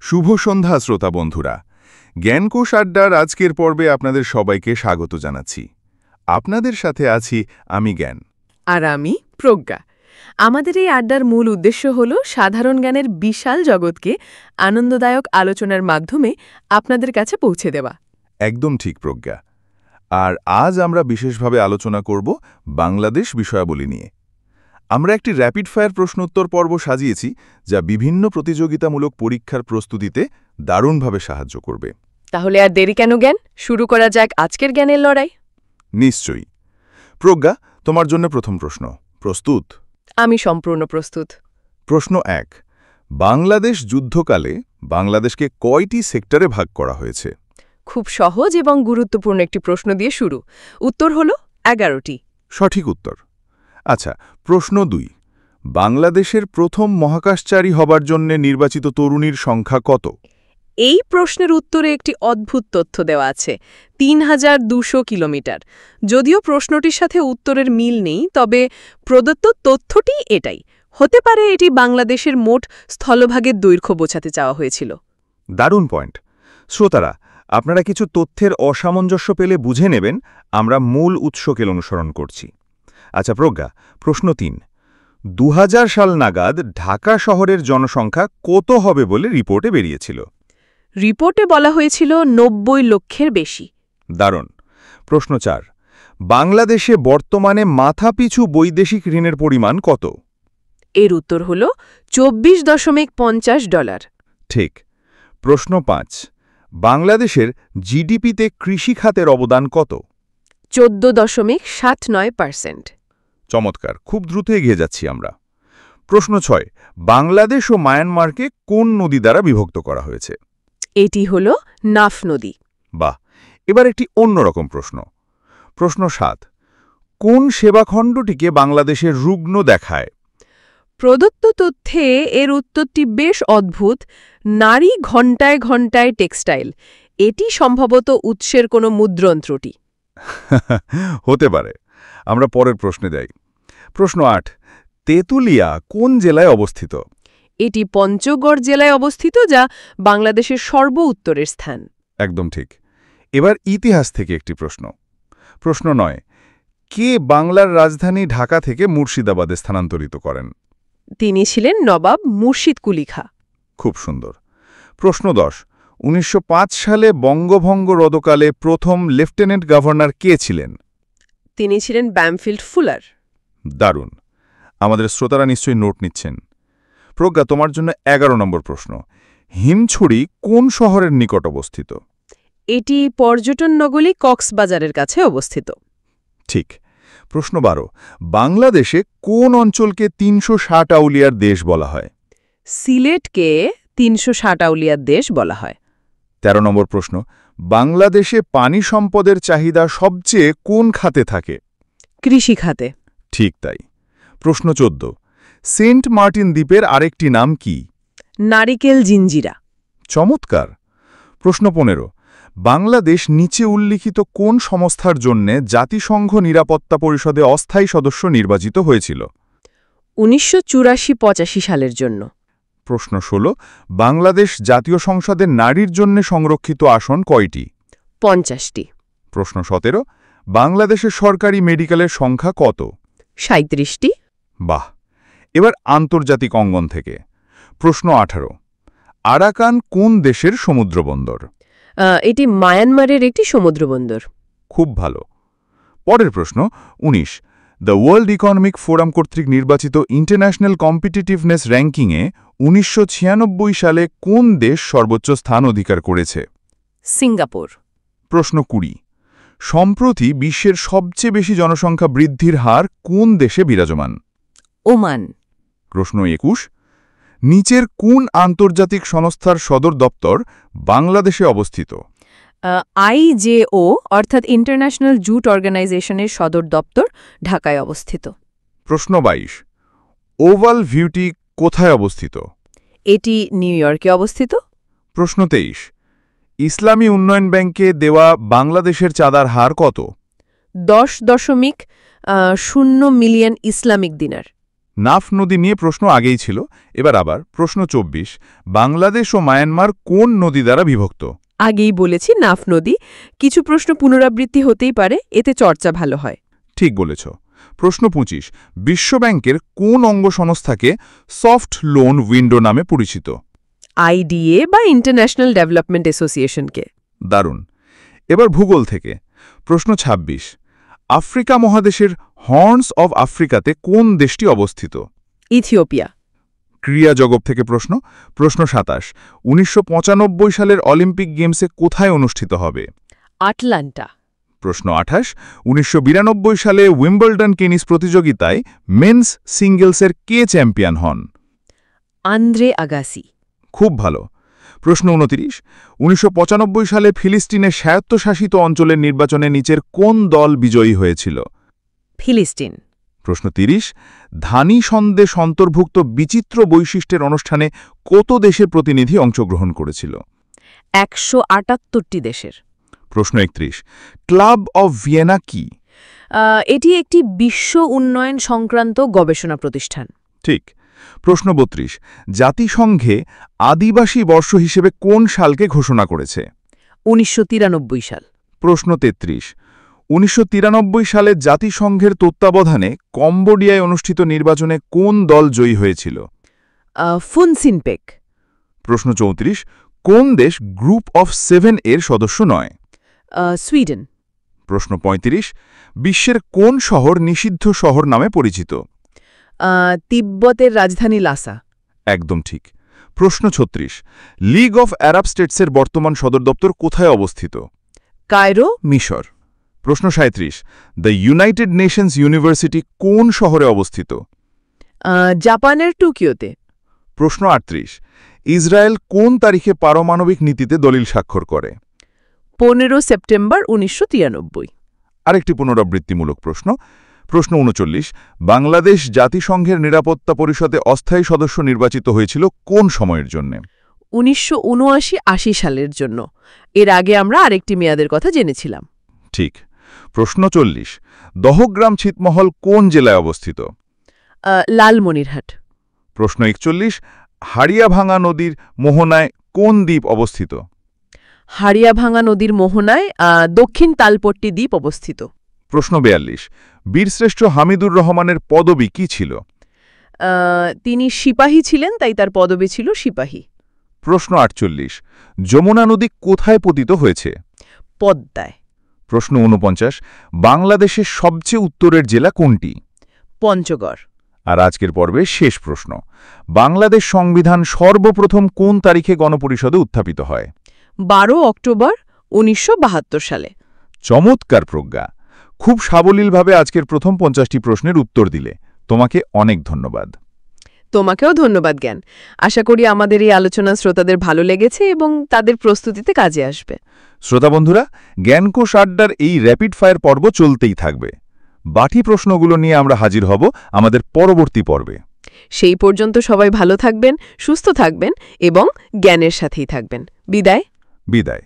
শুভ সন্ধ্যা শ্রোতা বন্ধুরা, জ্ঞানকোষ আড্ডার আজকের পর্বে আপনাদের সবাইকে স্বাগত জানাচ্ছি। আপনাদের সাথে আছি আমি জ্ঞান। আর আমি প্রজ্ঞা। আমাদের এই আড্ডার মূল উদ্দেশ্য হল সাধারণ জ্ঞানের বিশাল জগৎকে আনন্দদায়ক আলোচনার মাধ্যমে আপনাদের কাছে পৌঁছে দেওয়া। একদম ঠিক প্রজ্ঞা। আর আজ আমরা বিশেষভাবে আলোচনা করব বাংলাদেশ বিষয়াবলী নিয়ে। আমরা একটি র্যাপিড ফায়ার প্রশ্নোত্তর পর্ব সাজিয়েছি, যা বিভিন্ন প্রতিযোগিতামূলক পরীক্ষার প্রস্তুতিতে দারুণভাবে সাহায্য করবে। তাহলে আর দেরি কেন জ্ঞান, শুরু করা যাক আজকের জ্ঞানের লড়াই। নিশ্চয়ই। প্রজ্ঞা, তোমার জন্য প্রথম প্রশ্ন। প্রস্তুত? আমি সম্পূর্ণ প্রস্তুত। প্রশ্ন ১। বাংলাদেশ যুদ্ধকালে বাংলাদেশকে কয়টি সেক্টরে ভাগ করা হয়েছে? খুব সহজ এবং গুরুত্বপূর্ণ একটি প্রশ্ন দিয়ে শুরু। উত্তর হল 11টি। সঠিক উত্তর। আচ্ছা, প্রশ্ন ২। বাংলাদেশের প্রথম মহাকাশচারী হবার জন্য নির্বাচিত তরুণীর সংখ্যা কত? এই প্রশ্নের উত্তরে একটি অদ্ভুত তথ্য দেওয়া আছে, ৩,২০০ কিলোমিটার। যদিও প্রশ্নটির সাথে উত্তরের মিল নেই, তবে প্রদত্ত তথ্যটি এটাই। হতে পারে এটি বাংলাদেশের মোট স্থলভাগের দৈর্ঘ্য বোঝাতে চাওয়া হয়েছিল। দারুণ পয়েন্ট। শ্রোতারা, আপনারা কিছু তথ্যের অসামঞ্জস্য পেলে বুঝে নেবেন আমরা মূল উৎসকে অনুসরণ করছি। আচ্ছা প্রজ্ঞা, প্রশ্ন ৩। ২০০০ সাল নাগাদ ঢাকা শহরের জনসংখ্যা কত হবে বলে রিপোর্টে বেরিয়েছিল? রিপোর্টে বলা হয়েছিল ৯০ লক্ষের বেশি। দারুণ। প্রশ্ন ৪। বাংলাদেশে বর্তমানে মাথাপিছু বৈদেশিক ঋণের পরিমাণ কত? এর উত্তর হল $২৪.৫০। ঠিক। প্রশ্ন ৫। বাংলাদেশের জিডিপিতে কৃষিখাতের অবদান কত? ১৪.৭৯%। চমৎকার, খুব দ্রুত এগিয়ে যাচ্ছি আমরা। প্রশ্ন ৬। বাংলাদেশ ও মায়ানমারকে কোন নদী দ্বারা বিভক্ত করা হয়েছে? এটি হল নাফ নদী। বাহ, এবার একটি অন্যরকম প্রশ্ন। প্রশ্ন ৭। কোন সেবাখণ্ডটিকে বাংলাদেশের রুগ্ন দেখায়? প্রদত্ত তথ্যে এর উত্তরটি বেশ অদ্ভুত। নারী ঘণ্টায় ঘণ্টায় টেক্সটাইল। এটি সম্ভবত উৎসের কোনো মুদ্রণ ত্রুটি। হতে পারে। আমরা পরের প্রশ্নে যাই। প্রশ্ন ৮। তেঁতুলিয়া কোন জেলায় অবস্থিত? এটি পঞ্চগড় জেলায় অবস্থিত, যা বাংলাদেশের সর্ব উত্তরের স্থান। একদম ঠিক। এবার ইতিহাস থেকে একটি প্রশ্ন। প্রশ্ন ৯। কে বাংলার রাজধানী ঢাকা থেকে মুর্শিদাবাদে স্থানান্তরিত করেন? তিনি ছিলেন নবাব মুর্শিদ কুলি খাঁ। খুব সুন্দর। প্রশ্ন ১০। ১৯০৫ সালে বঙ্গভঙ্গ রদকালে প্রথম লেফটেন্যান্ট গভর্নর কে ছিলেন? তিনি ছিলেন ব্যামফিল্ড ফুলার। দারুণ। আমাদের শ্রোতারা নিশ্চয়ই নোট নিচ্ছেন। প্রজ্ঞা, তোমার জন্য ১১ নম্বর প্রশ্ন। হিমছড়ি কোন শহরের নিকট অবস্থিত? এটি পর্যটন নগরী কক্সবাজারের কাছে অবস্থিত। ঠিক। প্রশ্ন ১২। বাংলাদেশে কোন অঞ্চলকে ৩৬০ আউলিয়ার দেশ বলা হয়? সিলেটকে ৩৬০ আউলিয়ার দেশ বলা হয়। ১৩ নম্বর প্রশ্ন। বাংলাদেশে পানি সম্পদের চাহিদা সবচেয়ে কোন খাতে থাকে? কৃষি খাতে। ঠিক তাই। প্রশ্ন ১৪। সেন্ট মার্টিন দ্বীপের আরেকটি নাম কি? নারিকেল জিঞ্জিরা। চমৎকার। প্রশ্ন ১৫। বাংলাদেশ নিচে উল্লিখিত কোন সংস্থার জন্যে জাতিসংঘ নিরাপত্তা পরিষদে অস্থায়ী সদস্য নির্বাচিত হয়েছিল? ১৯৮৪-৮৫ সালের জন্য। প্রশ্ন ১৬। বাংলাদেশ জাতীয় সংসদে নারীর জন্য সংরক্ষিত আসন কয়টি? ৫০টি। প্রশ্ন ১৭। বাংলাদেশের সরকারি মেডিকেলের সংখ্যা কত? ৩৭টি। বাহ। এবার আন্তর্জাতিক অঙ্গন থেকে। প্রশ্ন ১৮। আরাকান কোন দেশের সমুদ্রবন্দর? এটি মায়ানমারের একটি সমুদ্রবন্দর। খুব ভালো। পরের প্রশ্ন ১৯। দ্য ওয়ার্ল্ড ইকোনমিক ফোরাম কর্তৃক নির্বাচিত ইন্টারন্যাশনাল কম্পিটিটিভনেস র্যাঙ্কিংয়ে ১৯৯৬ সালে কোন দেশ সর্বোচ্চ স্থান অধিকার করেছে? সিঙ্গাপুর। প্রশ্ন ২০। সম্প্রতি বিশ্বের সবচেয়ে বেশি জনসংখ্যা বৃদ্ধির হার কোন দেশে বিরাজমান? ওমান। প্রশ্ন ২১। নিচের কোন আন্তর্জাতিক সংস্থার সদর দপ্তর বাংলাদেশে অবস্থিত? IJO অর্থাৎ ইন্টারন্যাশনাল জুট অর্গানাইজেশনের সদর দপ্তর ঢাকায় অবস্থিত। প্রশ্ন ২২। ওভাল ভিউটি কোথায় অবস্থিত? এটি নিউ ইয়র্কে অবস্থিত। প্রশ্ন ২৩। ইসলামী উন্নয়ন ব্যাংকে দেওয়া বাংলাদেশের চাঁদার হার কত? 10.0 মিলিয়ন ইসলামিক দিনার। নাফ নদী নিয়ে প্রশ্ন আগেই ছিল, এবার আবার প্রশ্ন ২৪, বাংলাদেশ ও মায়ানমার কোন নদী দ্বারা বিভক্ত? আগেই বলেছি নাফ নদী। কিছু প্রশ্ন পুনরাবৃত্তি হতেই পারে, এতে চর্চা ভালো হয়। ঠিক বলেছ। প্রশ্ন ২৫, বিশ্বব্যাংকের কোন অঙ্গ সংস্থাকে সফট লোন উইন্ডো নামে পরিচিত? আইডিএ বা ইন্টারন্যাশনাল ডেভেলপমেন্ট অ্যাসোসিয়েশনকে। দারুণ। এবার ভূগোল থেকে প্রশ্ন ২৬, আফ্রিকা মহাদেশের হর্নস অব আফ্রিকাতে কোন দেশটি অবস্থিত? ইথিওপিয়া। ক্রীড়া জগৎ থেকে প্রশ্ন ২৭, ১৯৯৫ সালের অলিম্পিক গেমসে কোথায় অনুষ্ঠিত হবে? আটলান্টা। প্রশ্ন ২৮, ১৯৯২ সালে উইম্বলডন টেনিস প্রতিযোগিতায় মেন্স সিঙ্গলসের কে চ্যাম্পিয়ন হন? Andre Agassi. খুব ভালো। প্রশ্ন ২৯, ১৯৯৫ সালে ফিলিস্তিনের স্বায়ত্তশাসিত অঞ্চলের নির্বাচনে নিচের কোন দল বিজয়ী হয়েছিল? ফিলিস্তিন। প্রশ্ন ৩০, ধানী সন্দেশ অন্তর্ভুক্ত বিচিত্র বৈশিষ্ট্যের অনুষ্ঠানে কত দেশের প্রতিনিধি অংশগ্রহণ করেছিল? ১৭৮টি দেশের। প্রশ্ন ৩১, ক্লাব অব ভিয়েনা কি? এটি একটি বিশ্ব উন্নয়ন সংক্রান্ত গবেষণা প্রতিষ্ঠান। ঠিক। প্রশ্ন ৩২, জাতিসংঘে আদিবাসী বর্ষ হিসেবে কোন সালকে ঘোষণা করেছে? ১৯৯৩ সাল। প্রশ্ন ৩৩, ১৯৯৩ সালে জাতিসংঘের তত্ত্বাবধানে কম্বোডিয়ায় অনুষ্ঠিত নির্বাচনে কোন দল জয়ী হয়েছিল? ফুনসিনপেক। প্রশ্ন ৩৪, কোন দেশ গ্রুপ অফ 7 এর সদস্য নয়? সুইডেন। প্রশ্ন ৩৫, বিশ্বের কোন শহর নিষিদ্ধ শহর নামে পরিচিত? তিব্বতের রাজধানী লাসা। একদম ঠিক। প্রশ্ন ৩৬, লিগ অফ আরব স্টেটসের বর্তমান সদর দপ্তর কোথায় অবস্থিত? কায়রো, মিশর। প্রশ্ন ৩৭, দ্য ইউনাইটেড নেশনস ইউনিভার্সিটি কোন শহরে অবস্থিত? জাপানের টোকিওতে। প্রশ্ন ৩৮, ইসরায়েল কোন তারিখে পারমাণবিক নীতিতে দলিল স্বাক্ষর করে? ১৫ সেপ্টেম্বর ১৯৯৩। আরেকটি পুনরাবৃত্তিমূলক প্রশ্ন। প্রশ্ন ৩৯, বাংলাদেশ জাতিসংঘের নিরাপত্তা পরিষদে অস্থায়ী সদস্য নির্বাচিত হয়েছিল কোন সময়ের জন্য? ১৯৭৯-৮০ সালের জন্য। এর আগে আমরা আরেকটি মেয়াদের কথা জেনেছিলাম। ঠিক। প্রশ্ন ৪০, দহগ্রাম ছিটমহল কোন জেলায় অবস্থিত? লালমনিরহাট। প্রশ্ন ৪১, হাড়িয়াভাঙা নদীর মোহনায় কোন দ্বীপ অবস্থিত? হাড়িয়াভাঙা নদীর মোহনায় দক্ষিণ তালপট্টি দ্বীপ অবস্থিত। প্রশ্ন ৪২, বীরশ্রেষ্ঠ হামিদুর রহমানের পদবি কি ছিল? তিনি সিপাহী ছিলেন, তাই তার পদবি ছিল সিপাহী। প্রশ্ন ৪৮, যমুনা নদী কোথায় পতিত হয়েছে? পদ্মায়। প্রশ্ন ৪৯, বাংলাদেশের সবচেয়ে উত্তরের জেলা কোনটি? পঞ্চগড়। আর আজকের পর্বে শেষ প্রশ্ন, বাংলাদেশ সংবিধান সর্বপ্রথম কোন তারিখে গণপরিষদে উত্থাপিত হয়? ১২ অক্টোবর ১৯৭২ সালে। চমৎকার প্রজ্ঞা, খুব সাবলীলভাবে আজকের প্রথম ৫০টি প্রশ্নের উত্তর দিলে। তোমাকে অনেক ধন্যবাদ। তোমাকেও ধন্যবাদ জ্ঞান। আশা করি আমাদের এই আলোচনা শ্রোতাদের ভালো লেগেছে এবং তাদের প্রস্তুতিতে কাজে আসবে। শ্রোতা বন্ধুরা, জ্ঞানকোষ আড্ডার এই র্যাপিড ফায়ার পর্ব চলতেই থাকবে। বাকি প্রশ্নগুলো নিয়ে আমরা হাজির হব আমাদের পরবর্তী পর্বে। সেই পর্যন্ত সবাই ভালো থাকবেন, সুস্থ থাকবেন এবং জ্ঞানের সাথেই থাকবেন। বিদায়। বিদায়।